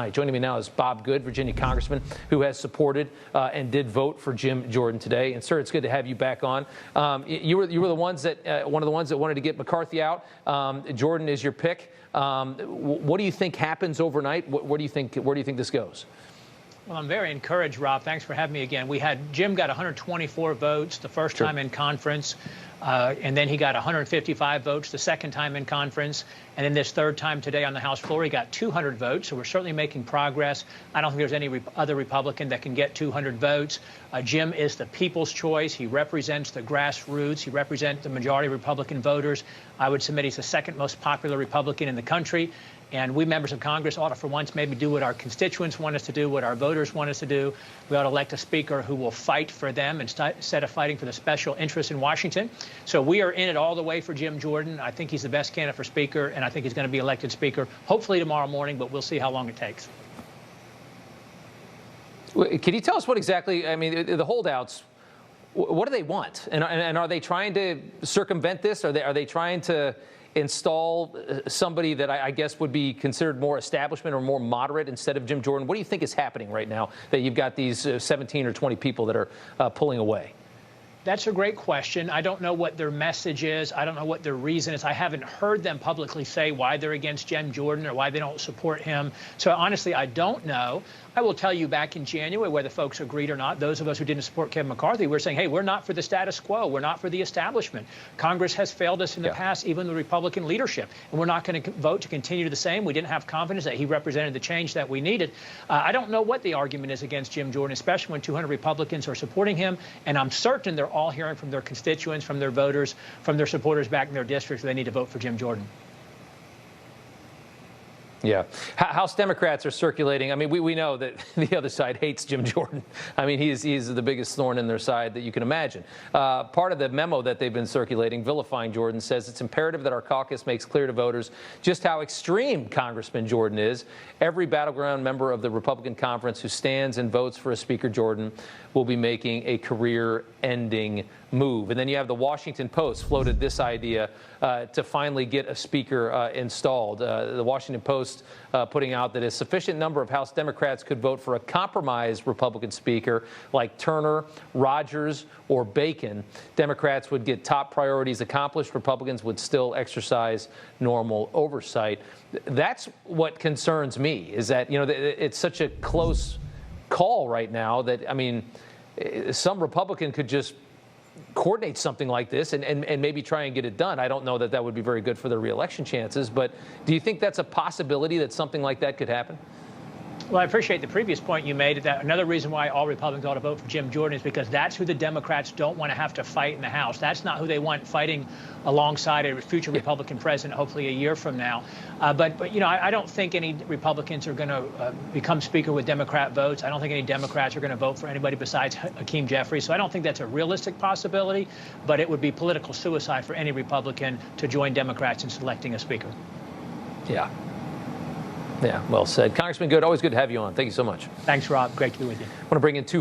Joining me now is Bob Good, Virginia congressman, who has supported and did vote for Jim Jordan today. And sir, it's good to have you back on. You were the ones that one of the ones that wanted to get McCarthy out. Jordan is your pick. What do you think happens overnight? Where do you think this goes? Well, I'm very encouraged, Rob. Thanks for having me again. Jim got 124 votes the first time in conference, and then he got 155 votes the second time in conference, and then this third time today on the House floor, he got 200 votes. So we're certainly making progress. I don't think there's any other Republican that can get 200 votes. Jim is the people's choice. He represents the grassroots. He represents the majority of Republican voters. I would submit he's the second most popular Republican in the country. And we members of Congress ought to, for once, maybe do what our constituents want us to do, what our voters want us to do. We ought to elect a speaker who will fight for them instead of fighting for the special interests in Washington. So we are in it all the way for Jim Jordan. I think he's the best candidate for speaker, and I think he's going to be elected speaker, hopefully tomorrow morning, but we'll see how long it takes. Can you tell us what exactly, I mean, the holdouts, what do they want? And are they trying to circumvent this? Are they trying to install somebody that I guess would be considered more establishment or more moderate instead of Jim Jordan? What do you think is happening right now that you've got these 17 or 20 people that are pulling away? That's a great question. I don't know what their message is. I don't know what their reason is. I haven't heard them publicly say why they're against Jim Jordan or why they don't support him. So honestly, I don't know. I will tell you back in January, whether folks agreed or not, those of us who didn't support Kevin McCarthy, we're saying, hey, we're not for the status quo. We're not for the establishment. Congress has failed us in the past, even the Republican leadership. And we're not going to vote to continue the same. We didn't have confidence that he represented the change that we needed. I don't know what the argument is against Jim Jordan, especially when 200 Republicans are supporting him. And I'm certain they're all hearing from their constituents, from their voters, from their supporters back in their districts, they need to vote for Jim Jordan. Yeah. House Democrats are circulating. I mean, we know that the other side hates Jim Jordan. I mean, he's the biggest thorn in their side that you can imagine. Part of the memo that they've been circulating, vilifying Jordan, says it's imperative that our caucus makes clear to voters just how extreme Congressman Jordan is. Every battleground member of the Republican conference who stands and votes for a Speaker Jordan will be making a career-ending move. And then you have the Washington Post floated this idea to finally get a speaker installed. The Washington Post putting out that a sufficient number of House Democrats could vote for a compromise Republican speaker like Turner, Rogers, or Bacon. Democrats would get top priorities accomplished. Republicans would still exercise normal oversight. That's what concerns me, is that, you know, it's such a close call right now that, I mean, some Republican could just coordinate something like this and maybe try and get it done. I don't know that that would be very good for their reelection chances, but do you think that's a possibility that something like that could happen? Well, I appreciate the previous point you made. That another reason why all Republicans ought to vote for Jim Jordan is because that's who the Democrats don't want to have to fight in the House. That's not who they want fighting alongside a future Republican president, hopefully a year from now. But you know, I don't think any Republicans are going to become Speaker with Democrat votes. I don't think any Democrats are going to vote for anybody besides Hakeem Jeffries. So I don't think that's a realistic possibility, but it would be political suicide for any Republican to join Democrats in selecting a Speaker. Yeah. Yeah, well said. Congressman Good, always good to have you on. Thank you so much. Thanks, Rob. Great to be with you. I want to bring in two